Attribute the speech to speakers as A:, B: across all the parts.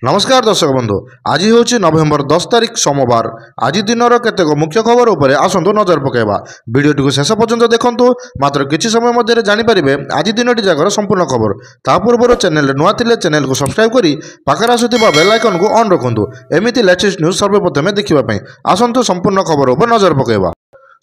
A: नमस्कार दर्शक बंधु आज हूँ नवेम्बर 10 तारिख सोमवार। आज दिनर केतेक मुख्य खबर उपरे आसतु नजर पकेबा। वीडियो शेष पर्यंत देखंतु। मात्र किछि समय मध्य जानिपारे आज दिनटी जाकर संपूर्ण खबर। ता पूर्व चैनल नुआ थिले चैनल को सब्सक्राइब करी पाखरे आसुथिबा बेल आइकन को ऑन रखंतु। एमिति लेटेस्ट न्यूज सर्वप्रथमे देखिबा पई आसतु संपूर्ण खबर उपर नजर पकेबा।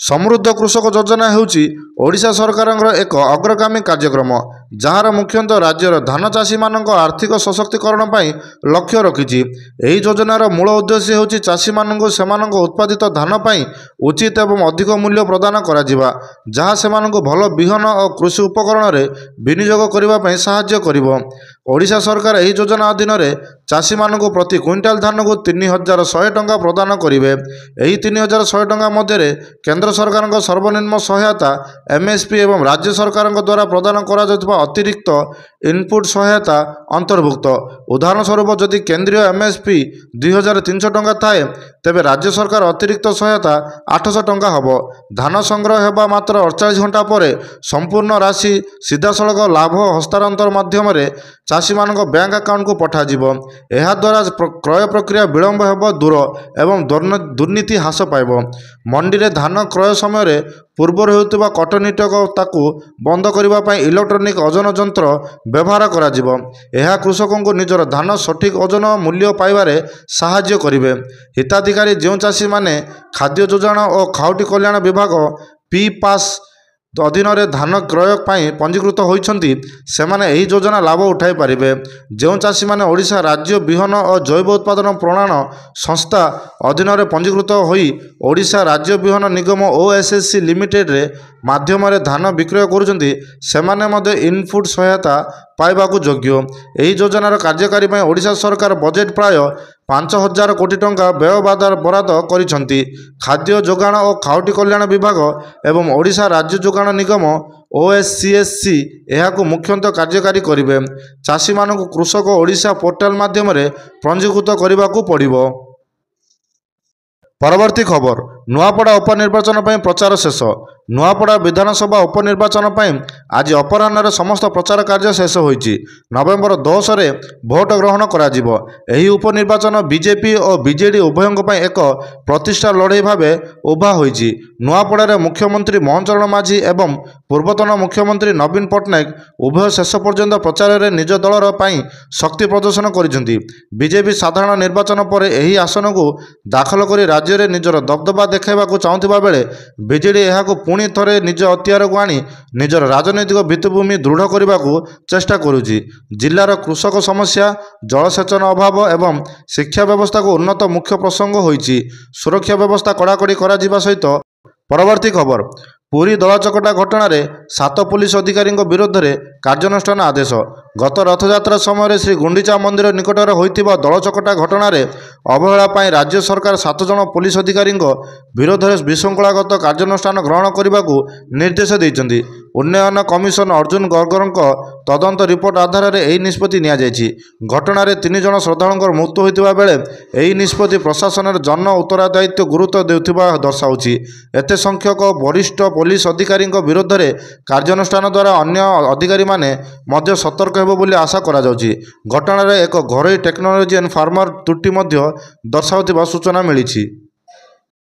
A: समृद्ध कृषक योजना हेउची ओडिशा सरकारंकर एक अग्रगामी कार्यक्रम जार मुख्यतः राज्यर धान चाषी मानक आर्थिक सशक्तिकरण पर लक्ष्य रखिछि। एही योजनार मूल उद्देश्य हेउची चाषी मानक सेमानक उत्पादित धान पर उचित एवं अधिक मूल्य प्रदान करा जिबा, जहाँ सेमानक भल बिहन और कृषि उपकरण रे विनियोग करिबा पई सहाय्य करिवो। ओडिशा सरकार एही योजना अधीन रे चाषी मानक प्रति क्विंटाल धान को 3100 टंका प्रदान करिवे। एही 3100 टंका मध्य केंद्र सरकार सर्वनिम्न सहायता एमएसपी एवं राज्य सरकार द्वारा प्रदान करा जायतिबा अतिरिक्त इनपुट सहायता अंतर्भुक्त। उदाहरण स्वरूप जदि केंद्रीय एमएसपी 2300 टंका थाए तेबे राज्य सरकार अतिरिक्त सहायता 800 टंका हबो। धान संग्रह हेबा मात्र 48 घंटा पर संपूर्ण राशि सीधासलख लाभ हस्तांतर माध्यम चाषी मानक बैंक अकाउंट को पठा जिवो। एहा द्वारा क्रय प्रक्रिया विलंब हेबो दूर एवं दुर्नीति ह्रास पाइबो। मंडी रे धान क्रय समय पूर्वर होता कटनीटक ताकू बंद करने इलेक्ट्रोनिक ओजन यंत्र व्यवहार करा जिवो। एहा कृषकों को निजर धान सठिक ओजन मूल्य पाइबारे सहाय्य करिवे। हिताधिकारी जो चाषी माने खाद्य योजना और खाउटी कल्याण विभाग पी पास अधीन धान क्रय पंजीकृत होइछन्ति सेमाने एही योजना लाभ उठाई पारिबे। जो चाषी माने ओडिशा राज्य बिहन और जैव उत्पादन प्रणाण संस्था अधीन पंजीकृत होई ओडिशा राज्य बिहन निगम ओएसएससी लिमिटेड रे माध्यम धान विक्रय करुछन्ति सेमाने मध्य इनपुट सहायता पाइबाकू योग्य। एही योजनार कार्यकारी पई ओडिशा सरकार बजेट प्राय 5000 कोटी टंका व्यय बराद करिछन्ति। खाद्य जोगाण और खाउटी कल्याण विभाग एवं ओडिशा राज्य जोगाण निगम ओएससीएससी एहाकू मुख्यतः कार्यकारी करिवे। चाषी मानक कृषक ओडिशा पोर्टाल माध्यम पंजीकृत करने पड़िबो। परवर्ती खबर नुआपड़ा उपनिर्वाचन प्रचार शेष। नुआपड़ा विधानसभा उपनिर्वाचन आज अपराह्न समस्त प्रचार कार्य शेष होईछि। नवेम्बर 10 रे भोट ग्रहण करा जिवो। एही उपनिर्वाचन बीजेपी और बीजेडी उभयों एक प्रतिष्ठा लड़ाई भावे उभा होईछि। नुआपड़ा रे मुख्यमंत्री मोहन चरण माझी एवं पूर्वतन मुख्यमंत्री नवीन पट्टनायक उभय शेष पर्यंत प्रचार रे निज दलर पई शक्ति प्रदर्शन करिसेंति। बीजेपी साधारण निर्वाचन पर एही आसन को दाखल करी राज्य रे निजर दबदबा देखाइबाकू चाहुथिबा बेले बीजेडी एहाकू पुणी थरे निज अतियार को आनी निजर राजनैतिक भित्तिभूमि दृढ़ करने को चेष्टा करुछि। जिलार कृषक समस्या, जलसेचन अभाव एवं शिक्षा व्यवस्था को उन्नत मुख्य प्रसंग होईछि। सुरक्षा व्यवस्था कड़ाकड़ी करा जिबा सहित परवर्ती खबर पुरी दलाचकटा घटना रे 7 पुलिस अधिकारी विरुद्ध रे कार्यानुष्ठान आदेश। गत रथयात्रा समय श्री गुंडीचा मंदिर निकटर होइतिबा दलचकटा घटना रे अवहेला पाई राज्य सरकार 7 जन पुलिस अधिकारी विरोध में विशृंखलागत कार्यानुष्ठान ग्रहण करने को निर्देश देइछन्ति। उन्नयन कमिशन अर्जुन गर्गर तदंत रिपोर्ट आधार में यह निष्पत्ति नियाଯାଇଛି। घटना रे 3 जन श्रद्धालुंकर मृत्यु होइतिबा बेले यह निष्पत्ति प्रशासन जन उत्तरदायित्व गुरुत्व देउथिबा दर्शाउछि। एते संख्यक वरिष्ठ पुलिस अधिकारी विरुद्ध में कार्यानुष्ठान द्वारा अन्य अधिकारी माने मध्य सतर्क हेबो बोली आशा करा जाउछि। घटना रे एक घरोई टेक्नोलोजी एंड फार्मर त्रुटि मध्य दर्शाउथिबा सूचना मिलिछि।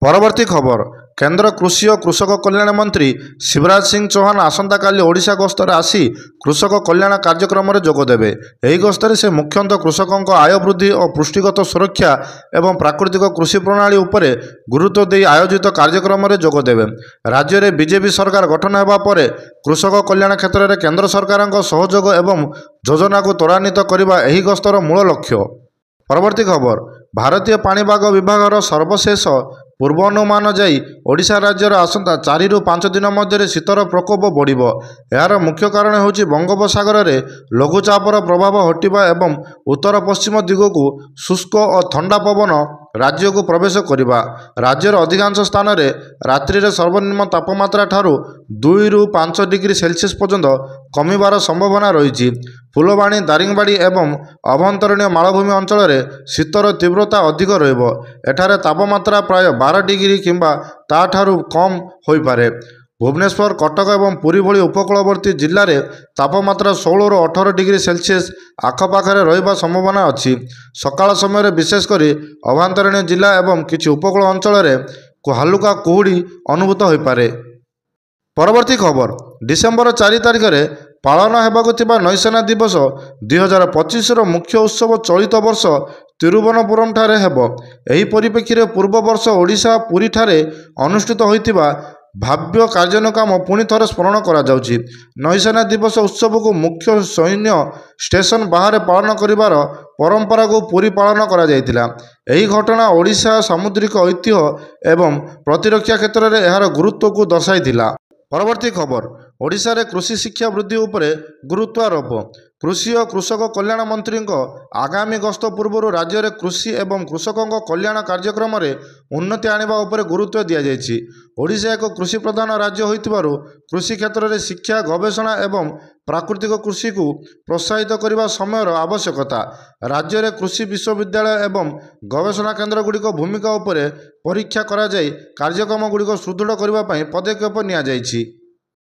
A: परवर्ती खबर केंद्र कृषि और कृषक कल्याण मंत्री शिवराज सिंह चौहान आसंता काली ओडिशा गस्तर आसी कृषक कल्याण कार्यक्रम में जोगदेवे। एही गस्तर से मुख्यतः कृषकों आय वृद्धि और पुष्टिगत सुरक्षा एवं प्राकृतिक कृषि प्रणाली उपरे गुरुत्व दे आयोजित कार्यक्रम में जोगदेवे। राज्य में बीजेपी सरकार गठन होगा पर कृषक कल्याण क्षेत्र में केंद्र सरकार सहयोग एवं योजना को त्वरान्वित करने एही गस्तर मूल लक्ष्य। परवर्ती खबर भारतीय पाणीपाग विभाग सर्वशेष पूर्वानुमान जाई ओडिशा राज्यर आसंता 4 ରୁ 5 दिन मध्य शीतर प्रकोप बढ़िबो। यार मुख्य कारण होछि बंगोपसागर रे लघुचापर प्रभाव हटिबा एवं उत्तर पश्चिम दिगकू शुष्क और ठंडा पवन राज्य को प्रवेश करिबा। राज्यर अधिकांश स्थान रे रात्रि रे सर्वनिम्न तापमात्रा ठारू 2 ରୁ 5 डिग्री सेल्सियस पर्यंत कमिबार संभावना रही। फुलबाणी, दारिंगबाड़ी एवं अभ्यंतरीण मालभूमि अंचल रे शीतर तीव्रता अधिक रहिबो। एठारे तापमात्रा प्राय 12 डिग्री किंबा ताठारू कम होई पारे। ଭୁବନେଶ୍ୱର, କଟକ ଏବଂ ପୁରୀ ଭଳି ଉପକୂଳବର୍ତ୍ତୀ ଜିଲ୍ଲାରେ ତାପମାତ୍ରା 16ରୁ 18 ଡିଗ୍ରୀ ସେଲସିୟସ୍ ଆଖପାଖରେ ରହିବା ସମ୍ଭାବନା ଅଛି। ସକାଳ ସମୟରେ ବିଶେଷ କରି ଆଭ୍ୟନ୍ତରୀଣ ଜିଲ୍ଲା ଏବଂ କିଛି ଉପକୂଳ ଅଞ୍ଚଳରେ ହାଲୁକା କୁହୁଡ଼ି ଅନୁଭୂତ ହୋଇପାରେ। ପରବର୍ତ୍ତୀ ଖବର, ଡିସେମ୍ବର 4 ତାରିଖରେ ପାଳନ ହେବାକୁ ଥିବା ନୌସେନା ଦିବସ 2025ର ମୁଖ୍ୟ ଉତ୍ସବ ଚଳିତ ବର୍ଷ ତିରୁବନନ୍ତପୁରମଠାରେ ହେବ। ଏହି ପରିପ୍ରେକ୍ଷୀରେ ପୂର୍ବ ବର୍ଷ ଓଡ଼ିଶା ପୁରୀଠାରେ ଅନୁଷ୍ଠିତ ହୋଇଥିବା ଭାବ୍ୟ କାର୍ଯ୍ୟକ୍ରମ ପୁଣି ଥରେ ସ୍ମରଣ କରାଯାଉଛି। ନୌସେନା ଦିବସ ଉତ୍ସବକୁ ମୁଖ୍ୟ ସୈନ୍ୟ ଷ୍ଟେସନ ବାହାରେ ପାଳନ କରିବାର ପରମ୍ପରାକୁ ପୁରୀ ପାଳନ କରାଯାଇଥିଲା। ଏହି ଘଟଣା ଓଡ଼ିଶା ସାମୁଦ୍ରିକ ଐତିହ୍ୟ ଏବଂ ପ୍ରତିରକ୍ଷା କ୍ଷେତ୍ରରେ ଏହାର ଗୁରୁତ୍ୱକୁ ଦର୍ଶାଇଥିଲା। ପରବର୍ତ୍ତୀ ଖବର, ଓଡ଼ିଶାରେ କୃଷି ଶିକ୍ଷା ବୃଦ୍ଧି ଉପରେ ଗୁରୁତ୍ୱାରୋପ। କୃଷି ଓ କୃଷକ କଲ୍ୟାଣ ମନ୍ତ୍ରୀଙ୍କ ଆଗାମୀ ଗସ୍ତ ପୂର୍ବରୁ ରାଜ୍ୟରେ କୃଷି ଏବଂ କୃଷକଙ୍କ କଲ୍ୟାଣ କାର୍ଯ୍ୟକ୍ରମରେ ଉନ୍ନତି ଆଣିବା ଉପରେ ଗୁରୁତ୍ୱ ଦିଆଯାଇଛି। ଓଡ଼ିଶା ଏକ କୃଷି ପ୍ରଧାନ ରାଜ୍ୟ ହୋଇଥିବାରୁ କୃଷି କ୍ଷେତ୍ରରେ ଶିକ୍ଷା, ଗବେଷଣା ଏବଂ ପ୍ରାକୃତିକ କୃଷିକୁ ପ୍ରୋତ୍ସାହିତ କରିବା ସମୟର ଆବଶ୍ୟକତା। ରାଜ୍ୟରେ କୃଷି ବିଶ୍ୱବିଦ୍ୟାଳୟ ଏବଂ ଗବେଷଣା କେନ୍ଦ୍ରଗୁଡ଼ିକ ଭୂମିକା ଉପରେ ପରୀକ୍ଷା କରାଯାଇ କାର୍ଯ୍ୟକ୍ରମଗୁଡ଼ିକ ସୁଦୃଢ଼ କରିବା ପାଇଁ ପଦକ୍ଷେପ ନିଆଯାଇଛି।